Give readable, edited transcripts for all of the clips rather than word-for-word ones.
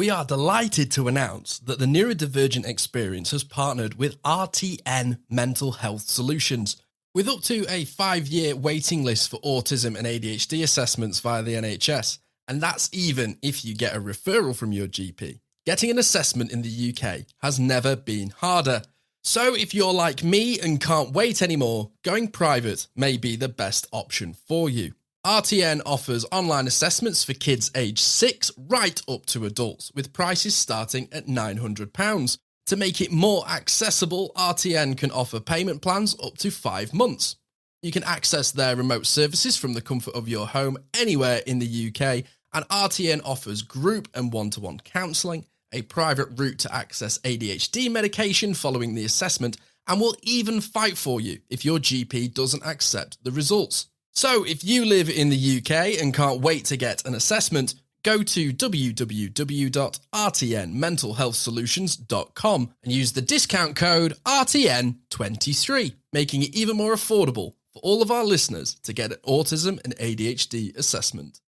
We are delighted to announce that the Neurodivergent Experience has partnered with RTN Mental Health Solutions. With up to a 5-year waiting list for autism and ADHD assessments via the NHS, and that's even if you get a referral from your GP, getting an assessment in the UK has never been harder. So if you're like me and can't wait anymore, going private may be the best option for you. RTN offers online assessments for kids aged 6 right up to adults, with prices starting at £900. To make it more accessible, RTN can offer payment plans up to 5 months. You can access their remote services from the comfort of your home anywhere in the UK, and RTN offers group and one-to-one counselling, a private route to access ADHD medication following the assessment, and will even fight for you if your GP doesn't accept the results. So if you live in the UK and can't wait to get an assessment, go to www.rtnmentalhealthsolutions.com and use the discount code RTN23, making it even more affordable for all of our listeners to get an autism and ADHD assessment.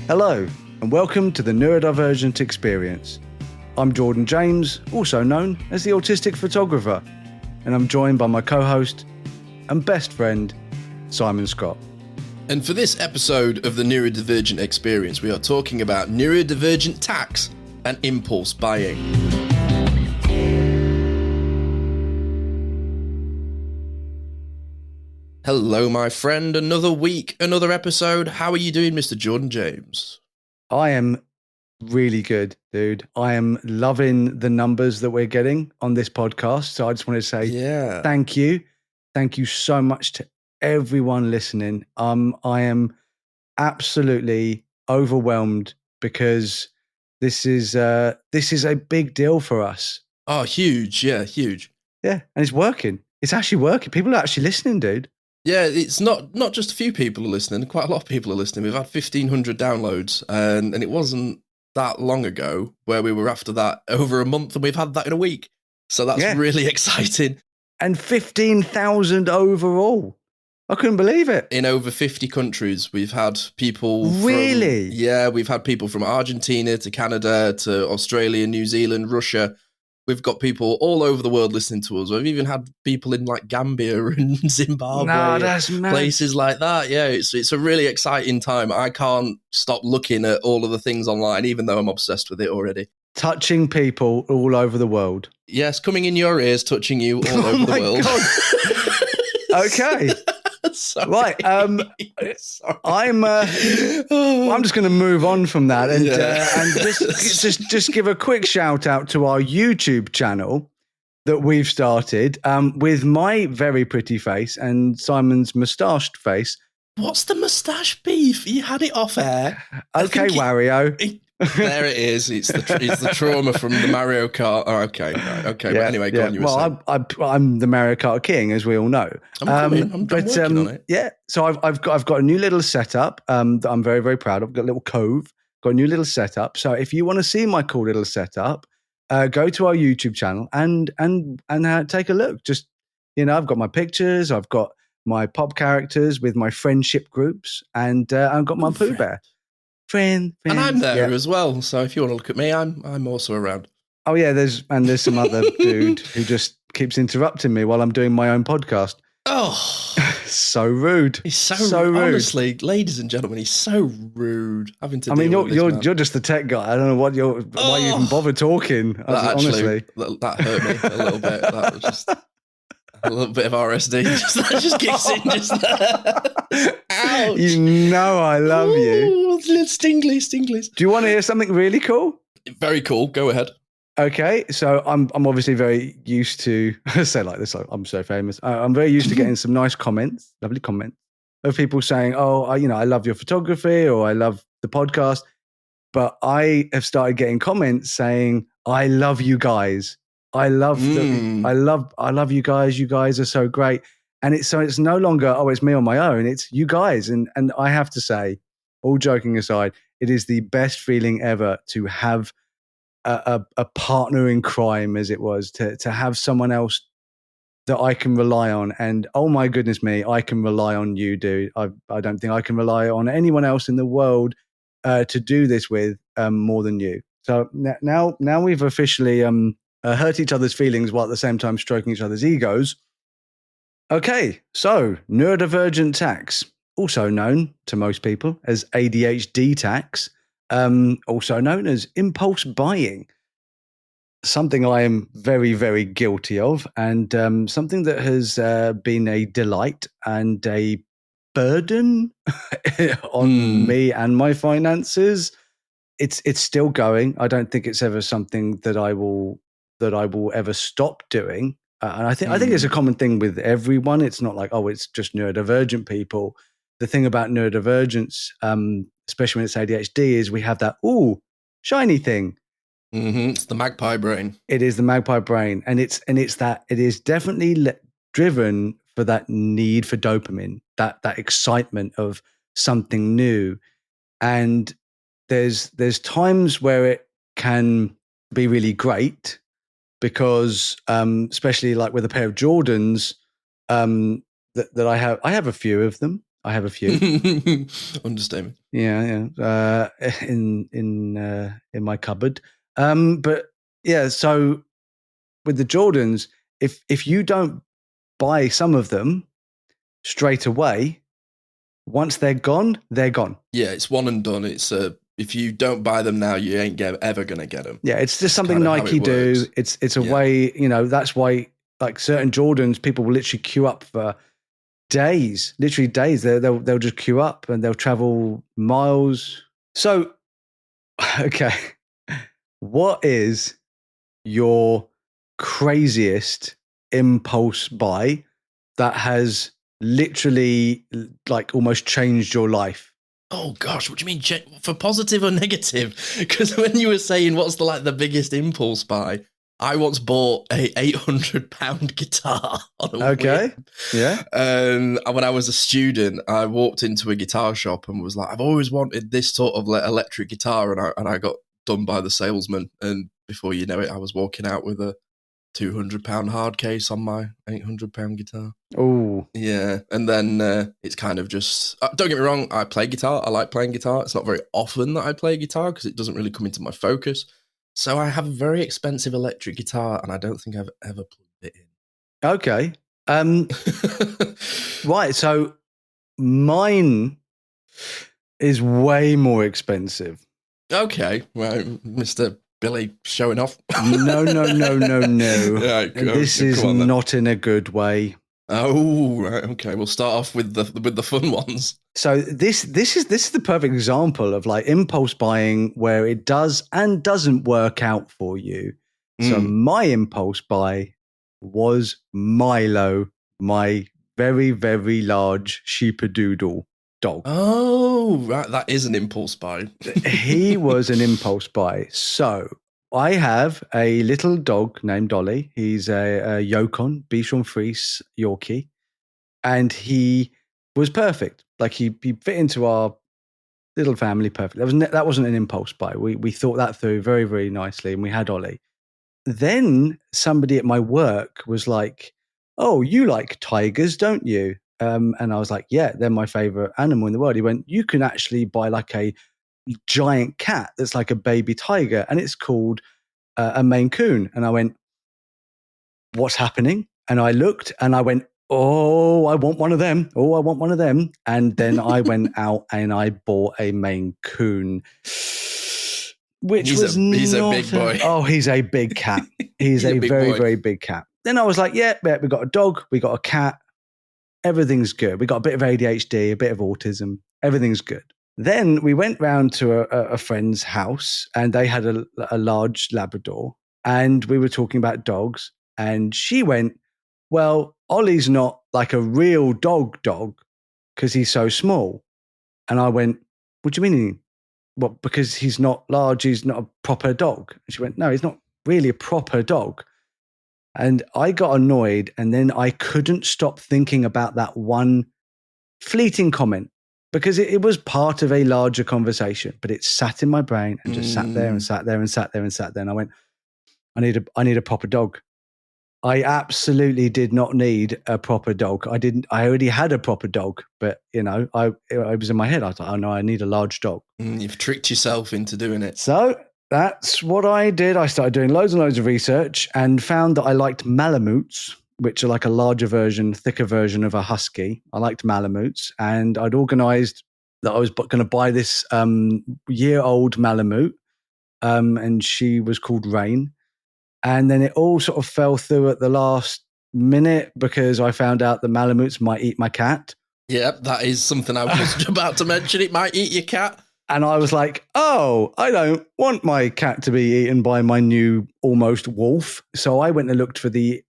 Hello, and welcome to the Neurodivergent Experience. I'm Jordan James, also known as the Autistic Photographer, and I'm joined by my co-host and best friend, Simon Scott. And for this episode of the Neurodivergent Experience, we are talking about Neurodivergent Tax and impulse buying. Hello, my friend. Another week, another episode. How are you doing, Mr. Jordan James? I am really good, dude. I am loving the numbers that we're getting on this podcast. So I just want to say thank you. Thank you so much to everyone listening. I am absolutely overwhelmed because this is a big deal for us. Oh, huge. Yeah, huge. Yeah, and it's working. It's actually working. People are actually listening, dude. Yeah, it's not just a few people are listening. Quite a lot of people are listening. We've had 1,500 downloads, and it wasn't that long ago where we were after that over a month, and we've had that in a week. So that's really exciting. And 15,000 overall. I couldn't believe it. In over 50 countries, we've had people Really? We've had people from Argentina to Canada to Australia, New Zealand, Russia. We've got people all over the world listening to us. We've even had people in like Gambia and Zimbabwe, that's mad. Places like that. Yeah, it's a really exciting time. I can't stop looking at all of the things online, even though I'm obsessed with it already. Touching people all over the world. Yes, coming in your ears, touching you all over the world. Okay. Sorry. Right. Sorry. I'm just going to move on from that and just give a quick shout out to our YouTube channel that we've started with my very pretty face and Simon's moustached face. What's the moustache beef? You had it off air. Okay, Wario. There it is. It's the trauma from the Mario Kart. Oh, okay, right, okay. Yeah, but anyway, go on. You were saying. I'm the Mario Kart king, as we all know. I'm working on it. Yeah, so I've got a new little setup that I'm very, very proud of. I've got a little cove, got a new little setup. So if you want to see my cool little setup, go to our YouTube channel and take a look. Just I've got my pictures, I've got my pop characters with my friendship groups, and I've got my Pooh Bear. Friend, and I'm there as well. So if you want to look at me, I'm also around. Oh yeah, there's some other dude who just keeps interrupting me while I'm doing my own podcast. Oh, so rude. He's so rude. Honestly, ladies and gentlemen, he's so rude. You're just the tech guy. I don't know why you even bother talking. Honestly, that hurt me a little bit. That was just a little bit of RSD. That just kicks in just there. Ouch. You know I love you. Stingly. Do you want to hear something really cool? Very cool. Go ahead. Okay, so I'm obviously very used to say like this. I'm so famous. I'm very used to getting some nice comments, lovely comments of people saying, "Oh, I love your photography," or "I love the podcast." But I have started getting comments saying, "I love you guys. I love you guys. You guys are so great." And it's no longer, it's me on my own. It's you guys. And I have to say, all joking aside, it is the best feeling ever to have a partner in crime, as it was, to have someone else that I can rely on. And oh my goodness me, I can rely on you, dude. I don't think I can rely on anyone else in the world to do this with more than you. So now we've officially hurt each other's feelings while at the same time stroking each other's egos. Okay, so neurodivergent tax, also known to most people as ADHD tax, also known as impulse buying. Something I am very, very guilty of, and something that has been a delight and a burden on me and my finances. It's still going. I don't think it's ever something that I will ever stop doing. And I think it's a common thing with everyone. It's not like, oh, it's just neurodivergent people. The thing about neurodivergence, especially when it's ADHD, is we have that shiny thing. It's the magpie brain. It is the magpie brain, and it is definitely driven for that need for dopamine, that excitement of something new. And there's times where it can be really great because, especially like with a pair of Jordans, that I have a few of them. I have a few. Understatement. Yeah. In my cupboard. But yeah, so with the Jordans, if you don't buy some of them straight away, once they're gone, they're gone. Yeah, it's one and done. It's if you don't buy them now, you ain't ever gonna get them. Yeah, it's just something Nike do. It's a way, that's why like certain Jordans, people will literally queue up for days, literally days. They'll just queue up and they'll travel miles. So, okay. What is your craziest impulse buy that has literally like almost changed your life? Oh gosh, what do you mean for positive or negative? Because when you were saying what's the biggest impulse buy, I once bought a £800 guitar on a whim. Yeah. When I was a student, I walked into a guitar shop and was like, I've always wanted this sort of electric guitar, and I got done by the salesman, and before you know it, I was walking out with a £200 hard case on my £800 guitar. Oh, yeah. And then it's kind of just don't get me wrong, I play guitar. I like playing guitar. It's not very often that I play guitar because it doesn't really come into my focus. So I have a very expensive electric guitar, and I don't think I've ever plugged it in. Okay. Right. So mine is way more expensive. Okay, well, Mr. Billy showing off. No. Right, this is not in a good way. Oh, right. Okay, we'll start off with the fun ones. So this is the perfect example of like impulse buying where it does and doesn't work out for you. So my impulse buy was Milo, my very, very large sheepadoodle dog. Oh, right. That is an impulse buy. He was an impulse buy. So I have a little dog named Dolly. He's a Yukon, Bichon Frise Yorkie. And he was perfect. Like he fit into our little family perfect. That wasn't an impulse buy. We thought that through very, very nicely, and we had Ollie. Then somebody at my work was like, "Oh, you like tigers, don't you?" And I was like, "Yeah, they're my favorite animal in the world." He went, "You can actually buy like a giant cat that's like a baby tiger, and it's called a Maine Coon." And I went, "What's happening?" And I looked, and I went, "Oh, I want one of them. Oh, I want one of them." And then I went out and I bought a Maine Coon, which he's a big boy. Oh, he's a big cat. He's a very, very big cat. Then I was like, yeah, we got a dog, we got a cat. Everything's good. We got a bit of ADHD, a bit of autism. Everything's good. Then we went round to a friend's house, and they had a large Labrador, and we were talking about dogs, and she went, "Well, Ollie's not like a real dog because he's so small." And I went, "What do you mean? What, because he's not large, he's not a proper dog?" And she went, "No, he's not really a proper dog." And I got annoyed, and then I couldn't stop thinking about that one fleeting comment because it was part of a larger conversation, but it sat in my brain and just sat there and sat there and sat there and sat there. And I went, I need a proper dog. I absolutely did not need a proper dog. I already had a proper dog, but I was in my head. I was like, oh no, I need a large dog. You've tricked yourself into doing it. So that's what I did. I started doing loads and loads of research and found that I liked Malamutes, which are like a larger version, thicker version of a husky. I liked Malamutes, and I'd organized that I was going to buy this year-old Malamute, and she was called Rain. And then it all sort of fell through at the last minute because I found out that Malamutes might eat my cat. Yep, that is something I was about to mention. It might eat your cat. And I was like, oh, I don't want my cat to be eaten by my new almost wolf. So I went and looked for the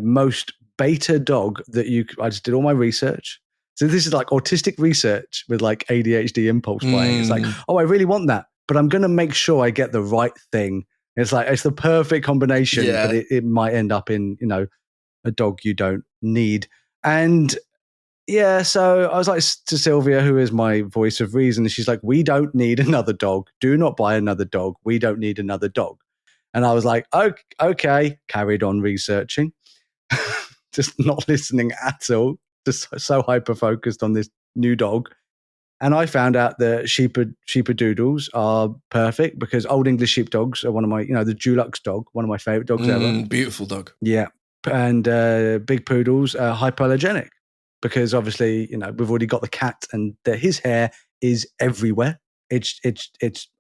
most beta dog that I just did all my research. So this is like autistic research with like ADHD impulse buying. It's like, oh, I really want that, but I'm going to make sure I get the right thing. It's like, it's the perfect combination, but it might end up in, a dog you don't need. And yeah, so I was like to Sylvia, who is my voice of reason, she's like, we don't need another dog. Do not buy another dog. We don't need another dog. And I was like, okay, carried on researching, just not listening at all, just so hyper-focused on this new dog. And I found out that sheepadoodles are perfect because Old English sheepdogs are one of my, the Dulux dog, one of my favorite dogs ever. Beautiful dog. Yeah. And big poodles are hypoallergenic because obviously, we've already got the cat and his hair is everywhere. It's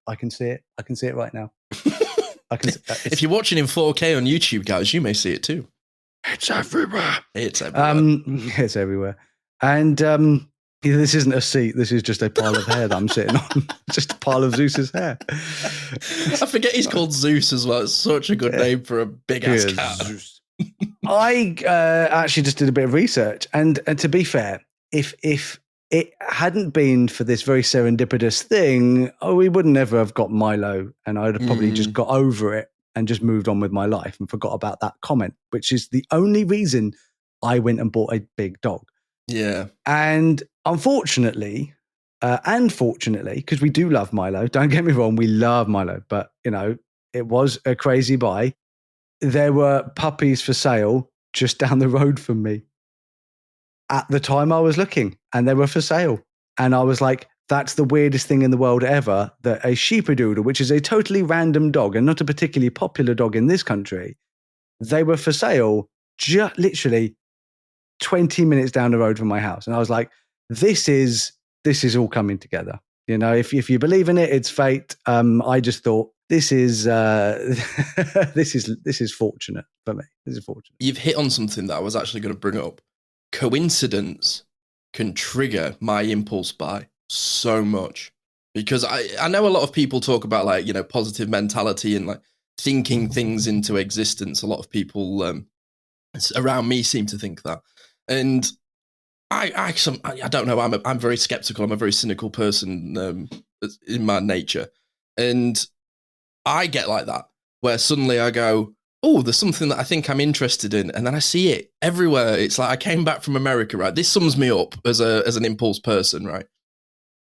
I can see it. I can see it right now. If you're watching in 4K on YouTube, guys, you may see it too. It's everywhere. It's everywhere. It's everywhere. And this isn't a seat. This is just a pile of hair that I'm sitting on. Just a pile of Zeus's hair. I forget he's called Zeus as well. It's such a good name for a big-ass cat. Zeus. I actually just did a bit of research. And to be fair, if it hadn't been for this very serendipitous thing, we would never have got Milo. And I'd have probably just got over it and just moved on with my life and forgot about that comment, which is the only reason I went and bought a big dog. Yeah. And unfortunately, and fortunately, because we do love Milo, don't get me wrong, we love Milo, but, it was a crazy buy. There were puppies for sale just down the road from me at the time I was looking, and they were for sale. And I was like, that's the weirdest thing in the world ever, that a sheepadoodle, which is a totally random dog and not a particularly popular dog in this country, they were for sale just literally 20 minutes down the road from my house. And I was like, this is all coming together. If you believe in it, it's fate. I just thought this is this is fortunate for me. This is fortunate. You've hit on something that I was actually going to bring up. Coincidence can trigger my impulse buy so much because I know a lot of people talk about like, positive mentality and like thinking things into existence. A lot of people around me seem to think that. And I don't know. I'm very skeptical. I'm a very cynical person in my nature, and I get like that where suddenly I go, "Oh, there's something that I think I'm interested in," and then I see it everywhere. It's like I came back from America, right? This sums me up as an impulse person, right?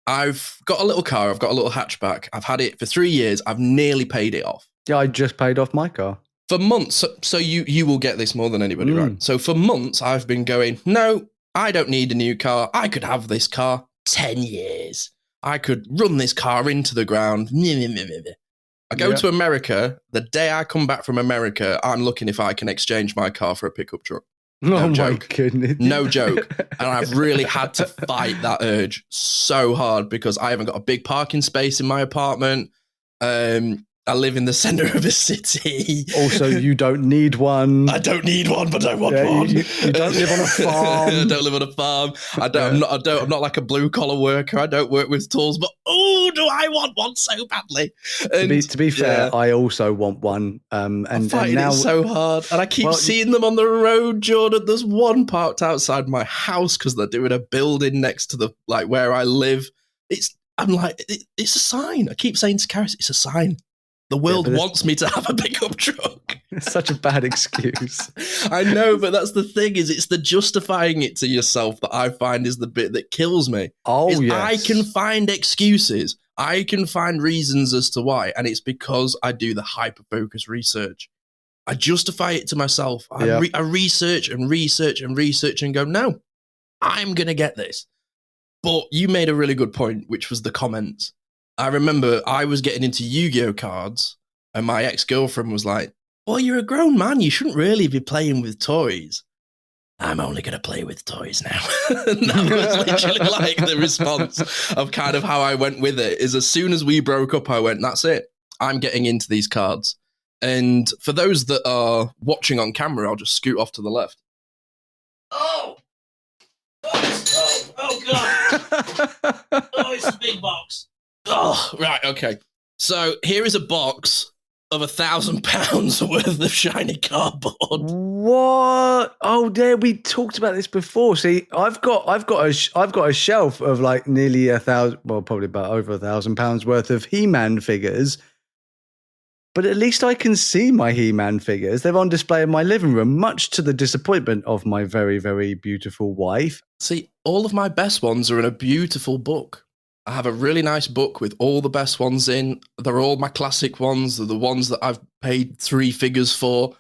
I've got a little car. I've got a little hatchback. I've had it for 3 years. I've nearly paid it off. Yeah, I just paid off my car. For months, so you will get this more than anybody, right? So for months, I've been going, no, I don't need a new car. I could have this car 10 years. I could run this car into the ground. I go to America. The day I come back from America, I'm looking if I can exchange my car for a pickup truck. No joke. My goodness. No joke. And I've really had to fight that urge so hard because I haven't got a big parking space in my apartment. I live in the center of a city. Also, you don't need one. I don't need one, but I want one. You don't live on a farm. I don't live on a farm. I'm not like a blue collar worker. I don't work with tools, but do I want one so badly? And, to be fair, I also want one. I'm fighting it so hard, and I keep seeing them on the road, Jordan. There's one parked outside my house because they're doing a building next to the where I live. I'm like, it's a sign. I keep saying to Karis, it's a sign. The world wants me to have a pickup truck. It's such a bad excuse. I know, but that's the thing it's the justifying it to yourself that I find is the bit that kills me. Oh, yes. I can find excuses. I can find reasons as to why. And it's because I do the hyper-focus research. I justify it to myself. Yeah. I research and research and research and go, no, I'm going to get this. But you made a really good point, which was the comments. I remember I was getting into Yu-Gi-Oh cards and my ex-girlfriend was like, well, you're a grown man. You shouldn't really be playing with toys. I'm only going to play with toys now. And that was literally like the response of kind of how I went with it. Is as soon as we broke up, I went, that's it. I'm getting into these cards. And for those that are watching on camera, I'll just scoot off to the left. Oh, God. Oh, it's a big box. Oh, right. Okay. So here is a box of £1,000 worth of shiny cardboard. What? Oh, there, we talked about this before. See, I've got a shelf of like nearly 1,000, well, probably about over £1,000 worth of He-Man figures. But at least I can see my He-Man figures. They're on display in my living room, much to the disappointment of my very, very beautiful wife. See, all of my best ones are in a beautiful book. I have a really nice book with all the best ones in. They're all my classic ones. They're the ones that I've paid 3 figures for.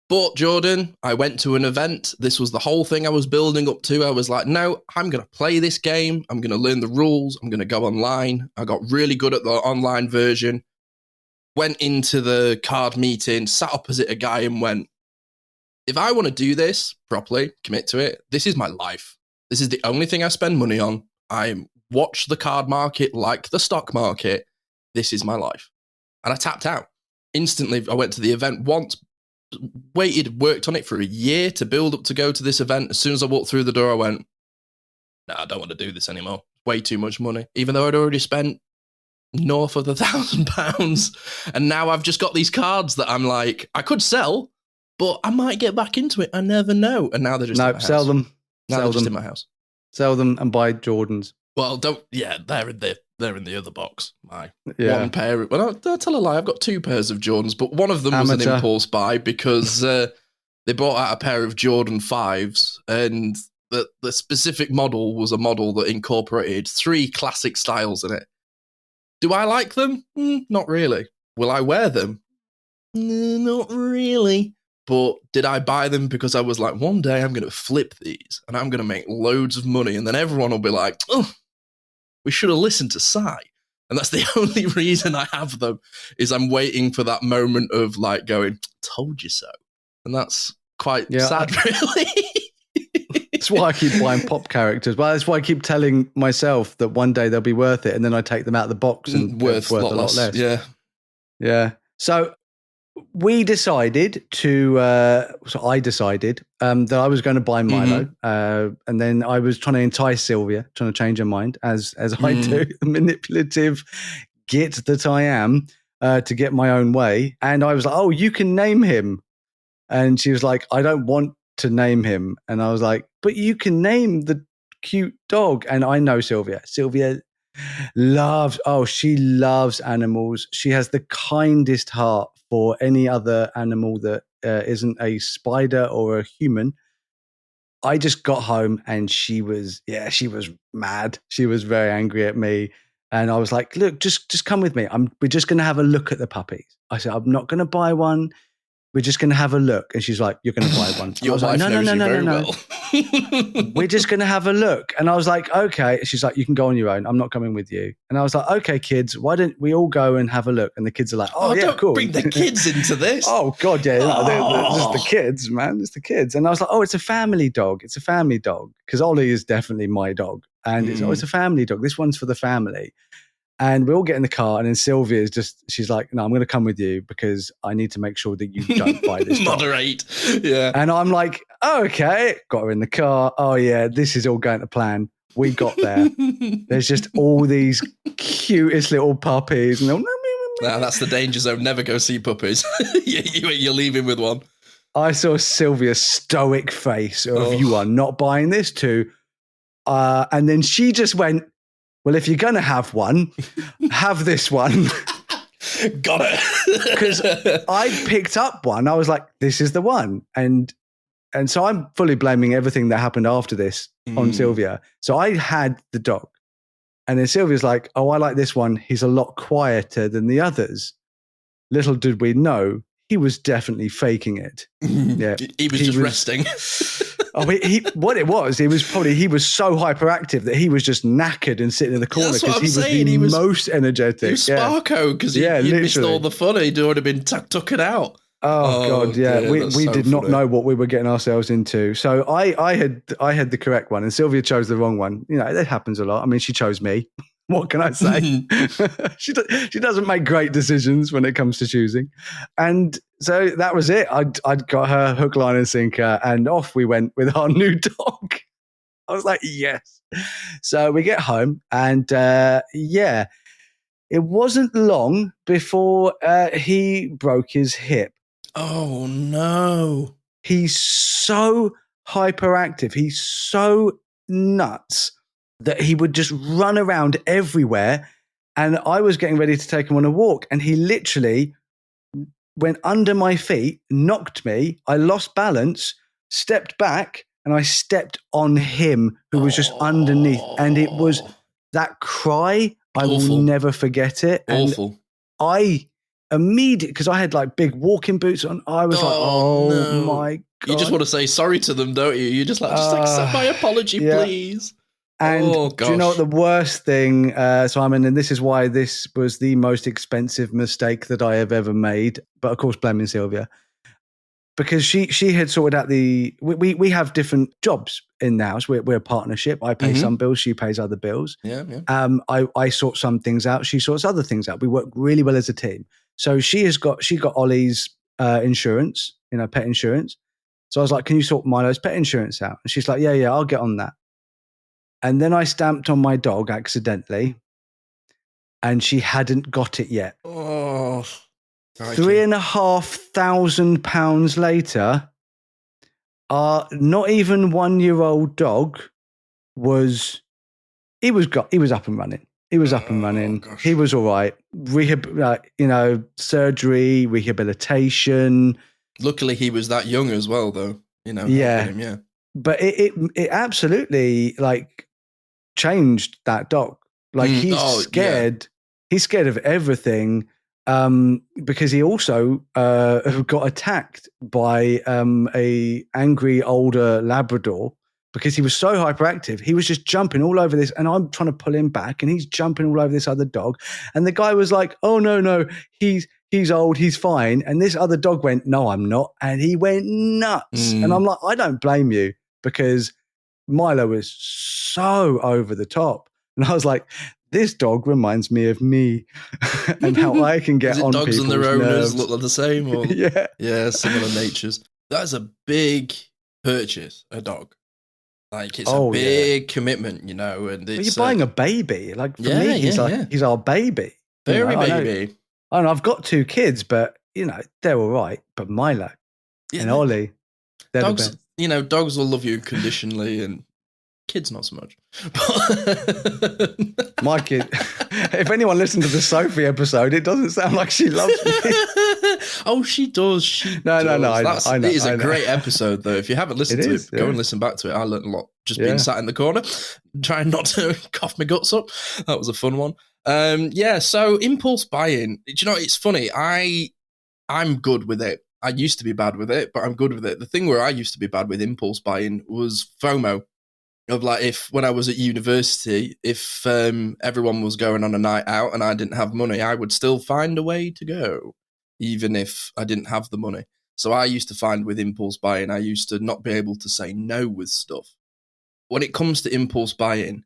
But, Jordan, I went to an event. This was the whole thing I was building up to. I was like, no, I'm going to play this game. I'm going to learn the rules. I'm going to go online. I got really good at the online version. Went into the card meeting, sat opposite a guy and went, if I want to do this properly, commit to it, this is my life. This is the only thing I spend money on. I watch the card market like the stock market. This is my life. And I tapped out. Instantly, I went to the event once, worked on it for a year to build up to go to this event. As soon as I walked through the door, I went, no, I don't want to do this anymore. Way too much money. Even though I'd already spent north of £1,000. And now I've just got these cards that I'm like, I could sell, but I might get back into it. I never know. And now they're just in my house. Sell them. Now Sell they're just them. in my house. Sell them and buy Jordans. Well, they're in the other box. One pair. Well, don't tell a lie. I've got 2 pairs of Jordans, but one of them was an impulse buy because they brought out a pair of Jordan 5s, and the specific model was a model that incorporated 3 classic styles in it. Do I like them? Not really. Will I wear them? Not really. But did I buy them because I was like, one day I'm going to flip these and I'm going to make loads of money, and then everyone will be like, oh, we should have listened to Sai. And that's the only reason I have them, is I'm waiting for that moment of like going, told you so. And that's quite sad, really. That's why I keep buying pop characters. Well, that's why I keep telling myself that one day they'll be worth it, and then I take them out of the box and worth a lot less. Yeah. Yeah. So we decided I decided that I was going to buy Milo. And then I was trying to entice Sylvia, trying to change her mind, as I do, the manipulative git that I am, to get my own way. And I was like, oh, you can name him. And she was like, I don't want to name him. And I was like, but you can name the cute dog. And I know Sylvia. Sylvia she loves animals. She has the kindest heart for any other animal that isn't a spider or a human. I just got home and she was mad. She was very angry at me. And I was like, look, just come with me. We're just going to have a look at the puppies. I said, I'm not going to buy one. We're just going to have a look. And she's like, you're going to buy one. Your wife knows you very well. We're just going to have a look. And I was like, okay. She's like, you can go on your own. I'm not coming with you. And I was like, okay, kids, why don't we all go and have a look? And the kids are like, oh yeah, don't cool. Bring the kids into this. Oh God, yeah. This is the kids, man. It's the kids. And I was like, oh, it's a family dog. It's a family dog. Because Ollie is definitely my dog. And it's a family dog. This one's for the family. And we all get in the car, and then Sylvia she's like, no, I'm going to come with you because I need to make sure that you don't buy this dog. Moderate. Yeah. And I'm like, oh, okay. Got her in the car. Oh, yeah, this is all going to plan. We got there. There's just all these cutest little puppies. And that's the danger zone. Never go see puppies. You're leaving with one. I saw Sylvia's stoic face of, you are not buying this too. And then she just went, well, if you're going to have one, have this one. Got it. Because I picked up one. I was like, this is the one. And so I'm fully blaming everything that happened after this on Sylvia. So I had the dog. And then Sylvia's like, oh, I like this one. He's a lot quieter than the others. Little did we know, he was definitely faking it. Yeah, he was just resting. What it was, he was so hyperactive that he was just knackered and sitting in the corner because he was the most energetic. He was Sparko because he missed all the fun. He'd already been tucking out. Oh God, yeah. Dear, we so did not know what we were getting ourselves into. So I had the correct one, and Sylvia chose the wrong one. You know, that happens a lot. I mean, she chose me. What can I say? She doesn't make great decisions when it comes to choosing. And so that was it. I'd got her hook, line, and sinker, and off we went with our new dog. I was like, yes. So we get home, and it wasn't long before he broke his hip. Oh, no. He's so hyperactive. He's so nuts that he would just run around everywhere. And I was getting ready to take him on a walk, and he literally went under my feet, knocked me. I lost balance, stepped back, and I stepped on him, who was just underneath. And it was that cry. I will never forget it. Awful. And I immediately, because I had like big walking boots on, I was no. My God. You just want to say sorry to them, don't you? You just accept my apology, please. And do you know what the worst thing, Simon, and this is why this was the most expensive mistake that I have ever made, but of course blaming Sylvia, because she had sorted out we have different jobs in the house. We're a partnership. I pay some bills, she pays other bills. Yeah. I sort some things out, she sorts other things out. We work really well as a team. So she got Ollie's insurance, pet insurance. So I was like, can you sort Milo's pet insurance out? And she's like, yeah, I'll get on that. And then I stamped on my dog accidentally, and she hadn't got it yet. Oh, £3,500 later, our not even 1-year-old dog was up and running. He was up and running. Gosh. He was all right. Surgery, rehabilitation. Luckily, he was that young as well, though. Yeah. But it absolutely changed that dog. He's scared. Yeah. He's scared of everything because he also got attacked by a angry older Labrador because he was so hyperactive. He was just jumping all over this, and I'm trying to pull him back, and he's jumping all over this other dog. And the guy was like, "Oh no, he's old, he's fine." And this other dog went, "No, I'm not," and he went nuts. And I'm like, I don't blame you, because Milo was so over the top. And I was like, this dog reminds me of me and how I can get on dogs people's and their owners nerves. look like the same? Or, yeah, similar natures. That's a big purchase, a dog. It's a big commitment, and it's, you're buying a baby. For me, he's he's our baby. Very baby. I know I've got 2 kids, but they're all right. But Milo and Ollie, they're dogs. the best. Dogs will love you unconditionally, and kids not so much. My kid. If anyone listened to the Sophie episode, it doesn't sound like she loves me. Oh, she does. She no. I know. It is a great episode, though. If you haven't listened to it, go and listen back to it. I learned a lot just being sat in the corner, trying not to cough my guts up. That was a fun one. So impulse buying. Do you know, it's funny. I'm good with it. I used to be bad with it, but I'm good with it. The thing where I used to be bad with impulse buying was FOMO. Of when I was at university, if everyone was going on a night out and I didn't have money, I would still find a way to go, even if I didn't have the money. So I used to find with impulse buying, I used to not be able to say no with stuff. When it comes to impulse buying,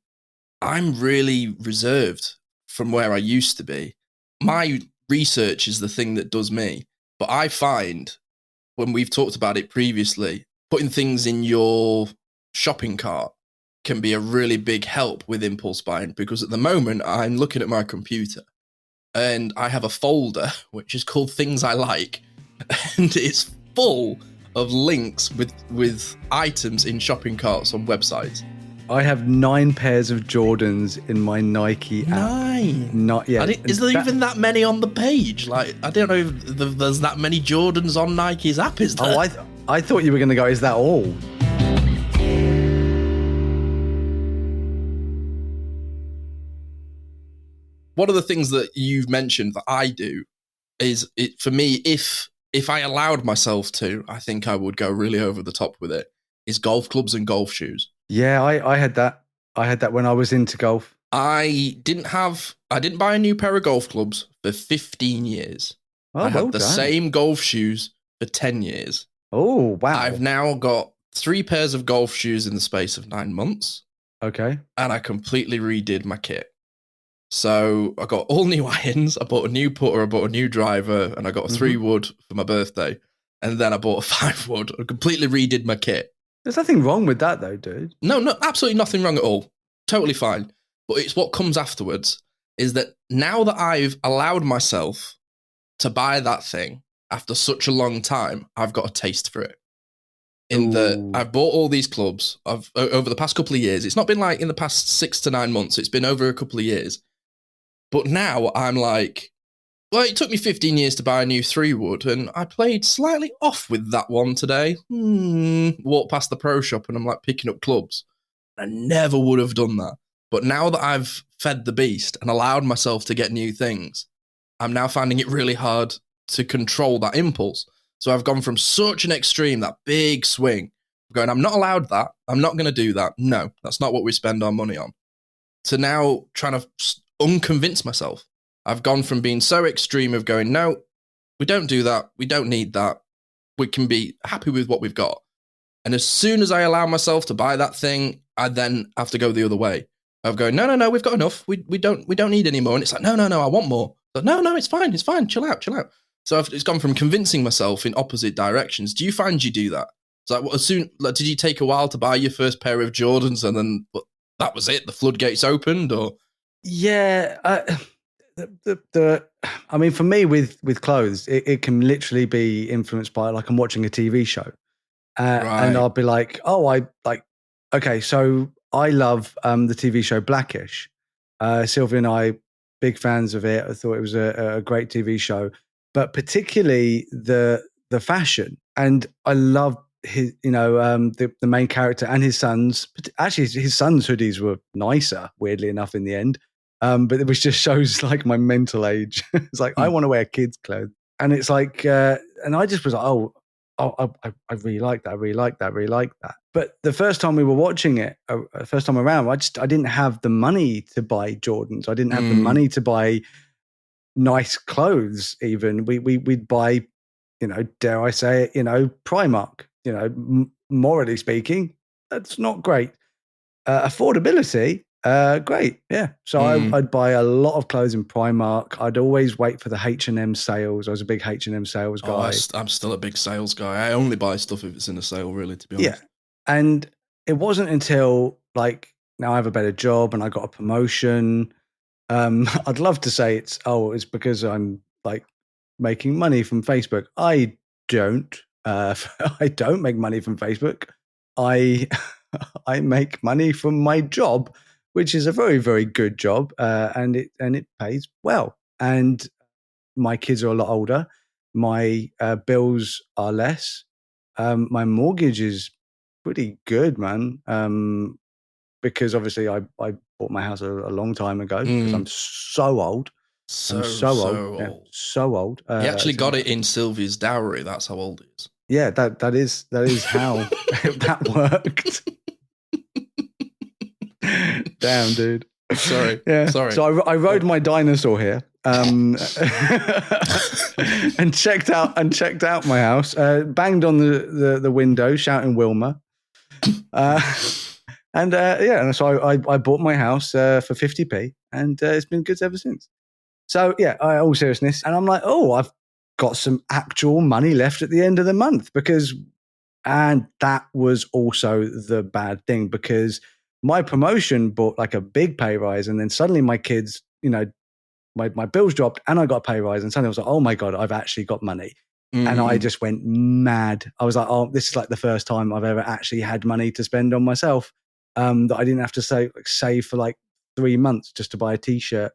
I'm really reserved from where I used to be. My research is the thing that does me. But I find, when we've talked about it previously, putting things in your shopping cart can be a really big help with impulse buying, because at the moment I'm looking at my computer and I have a folder which is called Things I Like, and it's full of links with items in shopping carts on websites. I have 9 pairs of Jordans in my Nike app. 9? Not yet. Is there even that many on the page? I don't know if there's that many Jordans on Nike's app, is there? Oh, I thought you were going to go, is that all? One of the things that you've mentioned that I do is, for me, if if I allowed myself to, I think I would go really over the top with it, is golf clubs and golf shoes. Yeah, I had that. I had that when I was into golf. I didn't buy a new pair of golf clubs for 15 years. Oh, I well had the done. same golf shoes for 10 years. Oh, wow. I've now got 3 pairs of golf shoes in the space of 9 months. Okay. And I completely redid my kit. So I got all new irons, I bought a new putter, I bought a new driver, and I got a 3 wood for my birthday. And then I bought a 5 wood. I completely redid my kit. There's nothing wrong with that though, dude. No, absolutely nothing wrong at all. Totally fine. But it's what comes afterwards is that now that I've allowed myself to buy that thing after such a long time, I've got a taste for it. In that I've bought all these clubs over the past couple of years. It's not been like in the past 6 to 9 months. It's been over a couple of years. But now I'm like, well, it took me 15 years to buy a new 3 wood, and I played slightly off with that one today. Walked past the pro shop and I'm like picking up clubs. I never would have done that. But now that I've fed the beast and allowed myself to get new things, I'm now finding it really hard to control that impulse. So I've gone from such an extreme, that big swing, going, I'm not allowed that. I'm not going to do that. No, that's not what we spend our money on. To now trying to unconvince myself. I've gone from being so extreme of going, no, we don't do that. We don't need that. We can be happy with what we've got. And as soon as I allow myself to buy that thing, I then have to go the other way. Of going, no, we've got enough. We don't need any more. And it's like, no, I want more. But no, it's fine. Chill out. So it's gone from convincing myself in opposite directions. Do you find you do that? It's like, did you take a while to buy your first pair of Jordans and then that was it? The floodgates opened, or? Yeah. I mean, for me with clothes, it can literally be influenced by, like, I'm watching a TV show, Right. and I'll be like, okay, so I love the TV show Blackish. Sylvia and I, big fans of it. I thought it was a great TV show, but particularly the fashion. And I love his, the main character and his sons. Actually, his sons' hoodies were nicer, weirdly enough, in the end. But it was just shows like my mental age. It's like, I want to wear kids' clothes. And it's like, and I just was like, I really like that. I really like that. I really like that. But the first time we were watching it, first time around, I didn't have the money to buy Jordans. I didn't have the money to buy nice clothes. Even we'd buy, dare I say it, Primark. Morally speaking, that's not great. Affordability, great, yeah. So I'd buy a lot of clothes in Primark. I'd always wait for the H&M sales. I was a big H&M sales guy. I'm still a big sales guy. I only buy stuff if it's in a sale, really, to be honest. Yeah, and it wasn't until, like, now I have a better job and I got a promotion. I'd love to say it's because I'm, like, making money from Facebook. I don't. I don't make money from Facebook. I make money from my job, which is a very, very good job, and it pays well. And my kids are a lot older. My bills are less. My mortgage is pretty good, man. Because obviously I bought my house a long time ago because I'm so old. So old. Yeah, so old. He actually got it in Sylvia's dowry. That's how old he is. Yeah, that is how that worked. Damn, dude. Sorry. Yeah. Sorry. So I rode my dinosaur here, and checked out my house. Banged on the window, shouting Wilma. And so I bought my house for 50p, and it's been good ever since. So yeah, all seriousness, and I'm like, I've got some actual money left at the end of the month and that was also the bad thing, because my promotion brought like a big pay rise, and then suddenly my kids, my bills dropped and I got a pay rise, and suddenly I was like, oh my God, I've actually got money. And I just went mad. I was like, this is like the first time I've ever actually had money to spend on myself, that I didn't have to save for like 3 months just to buy a t-shirt.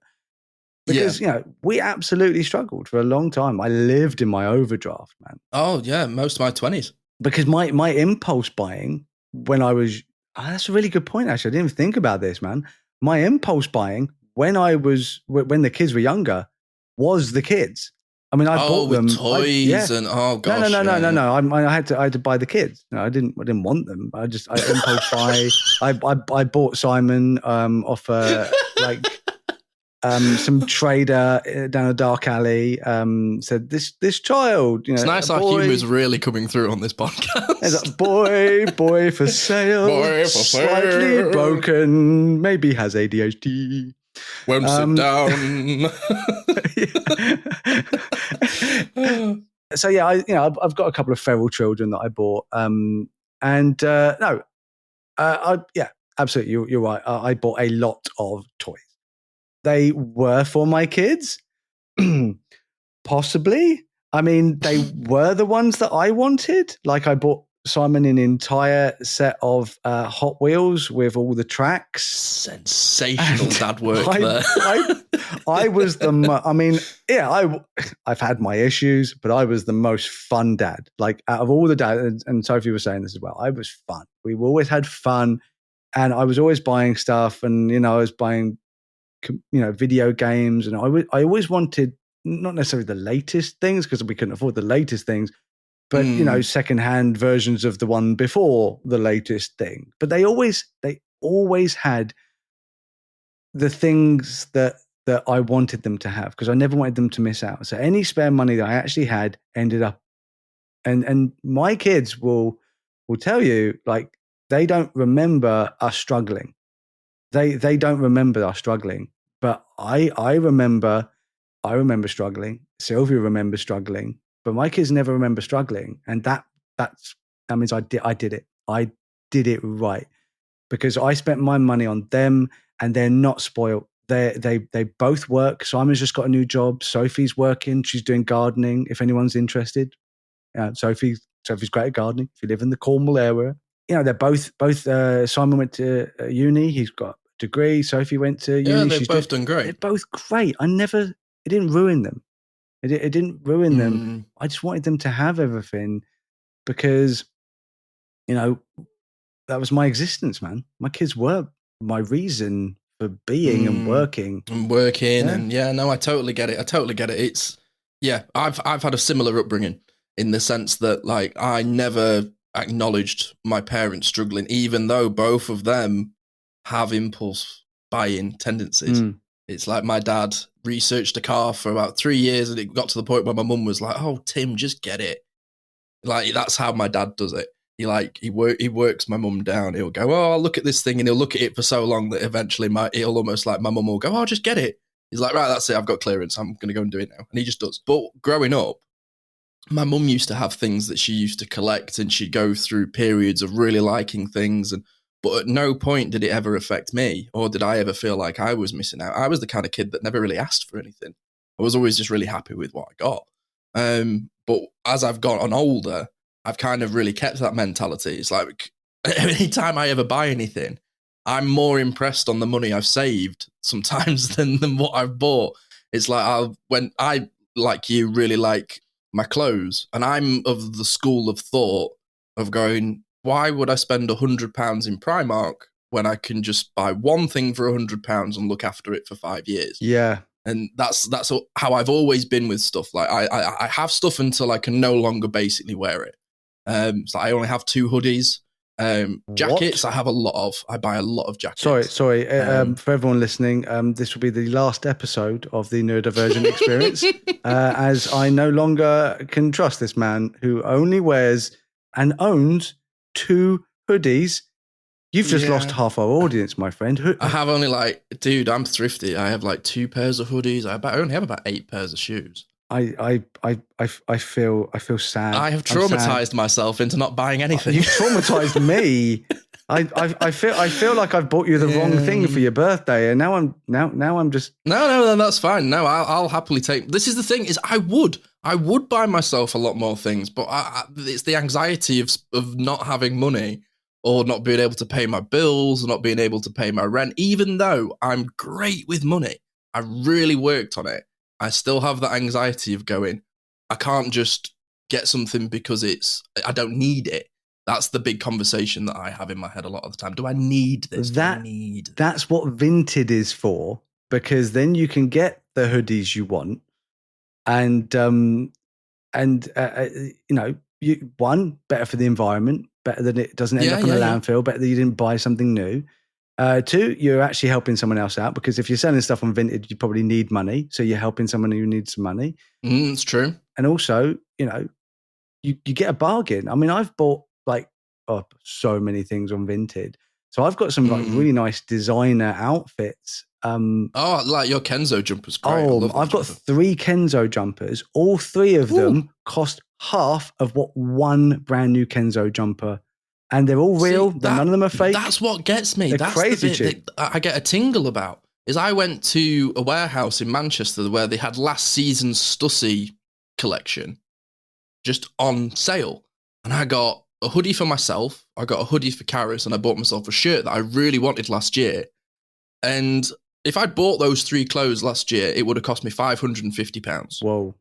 Because, we absolutely struggled for a long time. I lived in my overdraft, man. Oh, yeah, most of my 20s. Because my impulse buying when I was... that's a really good point, actually. I didn't even think about this, man. My impulse buying when the kids were younger was the kids. I mean, I bought them toys and gosh, no. I had to buy the kids. No, I didn't want them. I impulse buy. I bought Simon off some trader down a dark alley. Said this child. It's nice our humour's really coming through on this podcast. It's like, boy for sale, slightly broken, maybe has ADHD. Won't sit down. So yeah, I've got a couple of feral children that I bought. Absolutely, you're right. I bought a lot of toys. They were for my kids, possibly. I mean, they were the ones that I wanted. Like, I bought Simon an entire set of Hot Wheels with all the tracks. Sensational dad work there. I was I've had my issues, but I was the most fun dad. Like, out of all the dads, and Sophie was saying this as well, I was fun. We always had fun, and I was always buying stuff, and I was buying video games, and I always wanted not necessarily the latest things because we couldn't afford the latest things, but secondhand versions of the one before the latest thing. But they always had the things that I wanted them to have, because I never wanted them to miss out. So any spare money that I actually had ended up, and my kids will tell you, like, they don't remember us struggling. They don't remember us struggling, but I remember struggling. Sylvia remembers struggling, but my kids never remember struggling, and that means I did it. I did it right, because I spent my money on them, and they're not spoiled. They both work. Simon's just got a new job. Sophie's working. She's doing gardening. If anyone's interested, Sophie's great at gardening. If you live in the Cornwall area, they're both. Simon went to uni. He's got a degree. Sophie went to uni. Yeah, they've both done great. They're both great. It didn't ruin them. It didn't ruin them. I just wanted them to have everything, because, that was my existence, man. My kids were my reason for being and working. And I totally get it. It's, I've had a similar upbringing, in the sense that, like, I never acknowledged my parents struggling, even though both of them have impulse buying tendencies. It's like my dad researched a car for about 3 years, and it got to the point where my mum was like, "Oh, Tim, just get it." Like, that's how my dad does it. He works my mum down. He'll go, "Oh, I'll look at this thing," and he'll look at it for so long that eventually he'll almost, like, my mum will go, "Oh, just get it." He's like, "Right, that's it. I've got clearance. I'm going to go and do it now." And he just does. But growing up, my mum used to have things that she used to collect, and she'd go through periods of really liking things, but at no point did it ever affect me, or did I ever feel like I was missing out. I was the kind of kid that never really asked for anything. I was always just really happy with what I got. But as I've gotten older, I've kind of really kept that mentality. It's like, anytime I ever buy anything, I'm more impressed on the money I've saved sometimes than what I've bought. It's like, when I, like you, really like my clothes, and I'm of the school of thought of going, why would I spend £100 in Primark when I can just buy one thing for £100 and look after it for 5 years? Yeah. And that's how I've always been with stuff. Like, I have stuff until I can no longer basically wear it. So I only have 2 hoodies. Jackets, I have a lot of. I buy a lot of jackets. Sorry. For everyone listening, this will be the last episode of the Neurodivergent Experience, as I no longer can trust this man who only wears and owns 2 hoodies. You've just lost half our audience, my friend. I have only, dude, I'm thrifty. I have 2 pairs of hoodies. I only have about 8 pairs of shoes. I feel sad. I have traumatized myself into not buying anything. You've traumatized me. I feel like I've bought you the wrong thing for your birthday, and now I'm just no, that's fine. No, I'll happily take. This is the thing: is I would buy myself a lot more things, but it's the anxiety of not having money, or not being able to pay my bills, or not being able to pay my rent. Even though I'm great with money, I really worked on it. I still have that anxiety of going, I can't just get something because I don't need it. That's the big conversation that I have in my head a lot of the time. Do I need this? That's what Vinted is for, because then you can get the hoodies you want and one, better for the environment, better than it doesn't end up in a landfill, better that you didn't buy something new. Two, you're actually helping someone else out, because if you're selling stuff on Vinted, you probably need money. So you're helping someone who needs some money. It's true. And also, you get a bargain. I mean, I've bought so many things on Vinted. So I've got some really nice designer outfits. Like your Kenzo jumpers. Great. I've got 3 Kenzo jumpers. All 3 of them cost half of what one brand new Kenzo jumper. And they're all real. None of them are fake. That's what gets me. That's crazy the bit that I get a tingle about. Is I went to a warehouse in Manchester where they had last season's Stussy collection just on sale. And I got a hoodie for myself. I got a hoodie for Karis, and I bought myself a shirt that I really wanted last year. And if I'd bought those 3 clothes last year, it would have cost me £550. Whoa.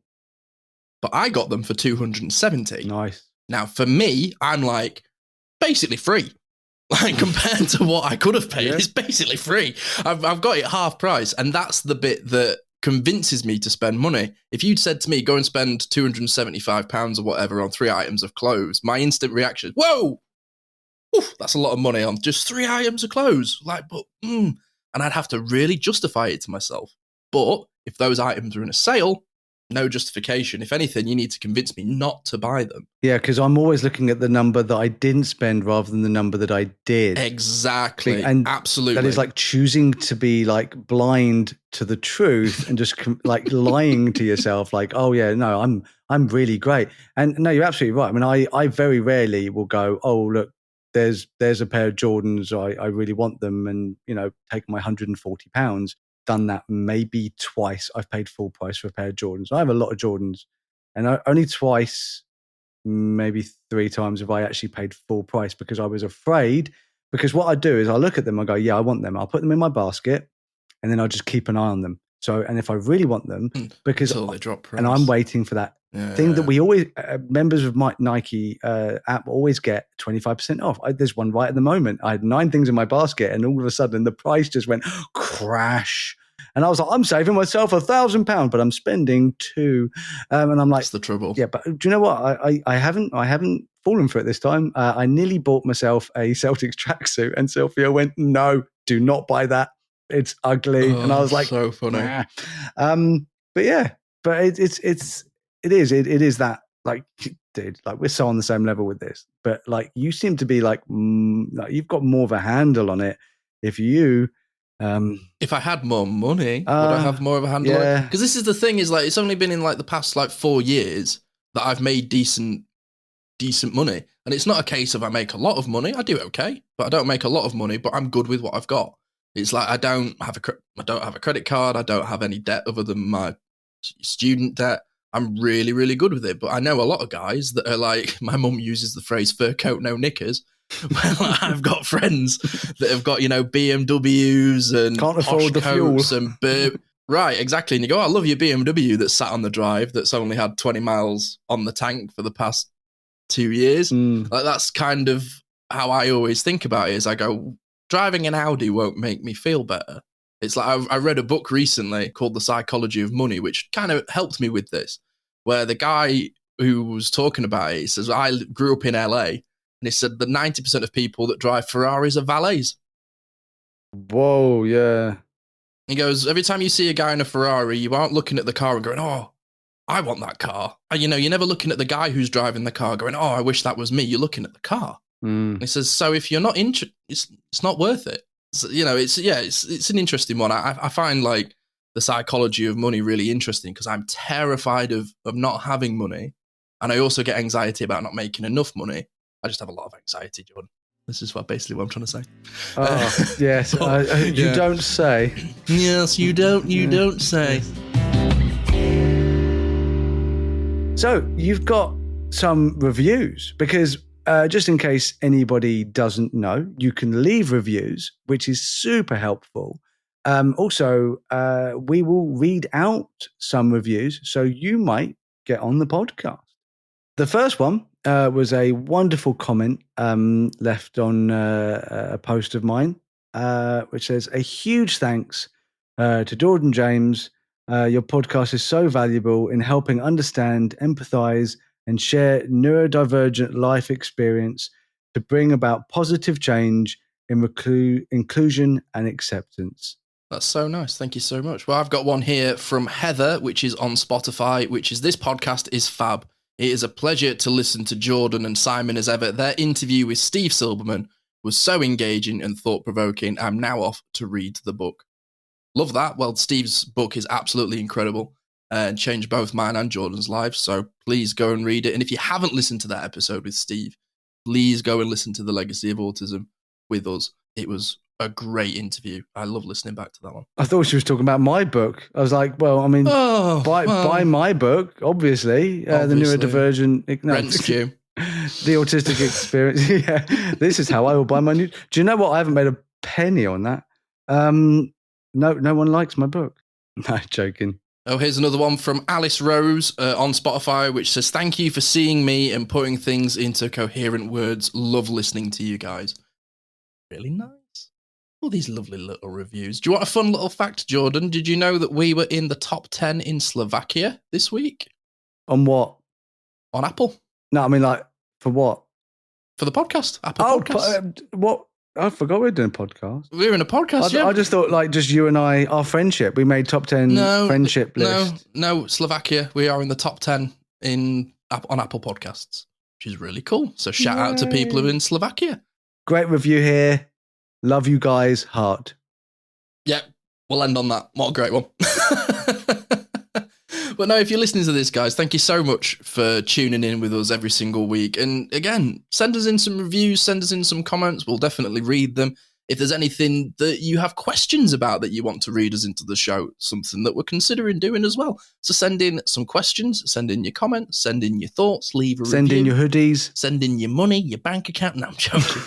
But I got them for £270. Nice. Now, for me, I'm like, basically free. Like, compared to what I could have paid, it's basically free. I've got it half price. And that's the bit that convinces me to spend money. If you'd said to me, go and spend £275 or whatever on 3 items of clothes, my instant reaction, whoa, oof, that's a lot of money on just 3 items of clothes. And I'd have to really justify it to myself. But if those items are in a sale, no justification. If anything, you need to convince me not to buy them. Yeah, because I'm always looking at the number that I didn't spend rather than the number that I did. Exactly. And absolutely. That is like choosing to be like blind to the truth and just like lying to yourself. Like, oh yeah, no, I'm really great. And no, you're absolutely right. I mean, I very rarely will go, oh look, there's a pair of Jordans. I really want them, and take my £140. Done that maybe twice. I've paid full price for a pair of Jordans. I have a lot of Jordans, and only twice, maybe 3 times have I actually paid full price, because I was afraid. Because what I do is I look at them, I go, yeah, I want them. I'll put them in my basket, and then I'll just keep an eye on them. So, and if I really want them, because until they drop price. And I'm waiting for that thing that we always, members of my Nike app always get 25% off. There's one right at the moment. I had 9 things in my basket, and all of a sudden the price just went crash. And I was like, I'm saving myself £1,000, but I'm spending 2. And I'm like, that's the trouble. Yeah, but do you know what? I haven't fallen for it this time. I nearly bought myself a Celtics tracksuit, and Sophia went, no, do not buy that. It's ugly. And I was like, so funny. Nah. But yeah, but it is that, like, dude, like, we're so on the same level with this, but like, you seem to be like you've got more of a handle on it. If I had more money, would I have more of a handle on it? Because this is the thing, is like, it's only been in like the past like 4 years that I've made decent money. And it's not a case of I make a lot of money. I do okay, but I don't make a lot of money, but I'm good with what I've got. It's like, I don't have a credit card. I don't have any debt other than my student debt. I'm really, really good with it. But I know a lot of guys that are like, my mum uses the phrase fur coat, no knickers. Well, I've got friends that have got, BMWs and can't afford the fuel and right, exactly. And you go, oh, I love your BMW that's sat on the drive, that's only had 20 miles on the tank for the past 2 years. Like, that's kind of how I always think about it. Is I go, driving an Audi won't make me feel better. It's like, I read a book recently called The Psychology of Money, which kind of helped me with this, where the guy who was talking about it, he says, I grew up in LA, and he said that 90% of people that drive Ferraris are valets. Whoa, yeah. He goes, every time you see a guy in a Ferrari, you aren't looking at the car and going, oh, I want that car. And, you're never looking at the guy who's driving the car going, oh, I wish that was me. You're looking at the car. And he says, so if you're not interested, it's not worth it. So, it's an interesting one. I find like the psychology of money really interesting, because I'm terrified of not having money. And I also get anxiety about not making enough money. I just have a lot of anxiety, Jordan. This is basically what I'm trying to say. Oh, yes. You don't say. Yes, you don't. You don't say. So you've got some reviews, because just in case anybody doesn't know, you can leave reviews, which is super helpful. Also, we will read out some reviews, so you might get on the podcast. The first one was a wonderful comment left on a post of mine, which says, a huge thanks to Jordan James Your podcast is so valuable in helping understand, empathize, and share neurodivergent life experience to bring about positive change in inclusion and acceptance. That's so nice. Thank you so much. Well, I've got one here from Heather, which is on Spotify, which is, this podcast is fab. It is a pleasure to listen to Jordan and Simon as ever. Their interview with Steve Silberman was so engaging and thought-provoking. I'm now off to read the book. Love that. Well, Steve's book is absolutely incredible and changed both mine and Jordan's lives. So please go and read it. And if you haven't listened to that episode with Steve, please go and listen to The Legacy of Autism with us. It was a great interview. I love listening back to that one. I thought she was talking about my book. I was like, well, I mean, buy my book, obviously. The Neurodivergent... Rent's due. The Autistic Experience. Yeah, this is how I will buy my new... Do you know what? I haven't made a penny on that. No one likes my book. No, joking. Oh, here's another one from Alice Rose on Spotify, which says, thank you for seeing me and putting things into coherent words. Love listening to you guys. Really nice. All these lovely little reviews. Do you want a fun little fact, Jordan? Did you know that we were in the top 10 in Slovakia this week? On what? On Apple. No, I mean, like, for what? For the podcast. Apple Podcast. What? I forgot we were doing a podcast. We were in a podcast, I just thought, like, just you and I, our friendship, we made top 10 friendship list. No, Slovakia. We are in the top 10 on Apple Podcasts, which is really cool. So shout out to people who are in Slovakia. Great review here. Love you guys. Heart. Yeah, we'll end on that. What a great one. But no, if you're listening to this, guys, thank you so much for tuning in with us every single week. And again, send us in some reviews, send us in some comments. We'll definitely read them. If there's anything that you have questions about that you want to read us into the show, something that we're considering doing as well. So send in some questions, send in your comments, send in your thoughts, leave a review. Send in your hoodies. Send in your money, your bank account. No, I'm joking.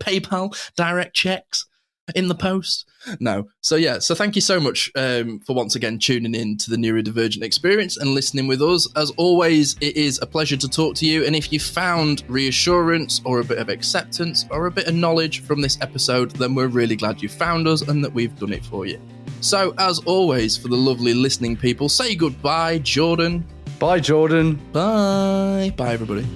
PayPal, direct checks. In the post. No. So yeah, so thank you so much for once again tuning in to the Neurodivergent Experience and listening with us. As always, it is a pleasure to talk to you, and if you found reassurance or a bit of acceptance or a bit of knowledge from this episode, then we're really glad you found us and that we've done it for you. So as always, for the lovely listening people, say goodbye, Jordan. Bye, Jordan. Bye. Bye, everybody.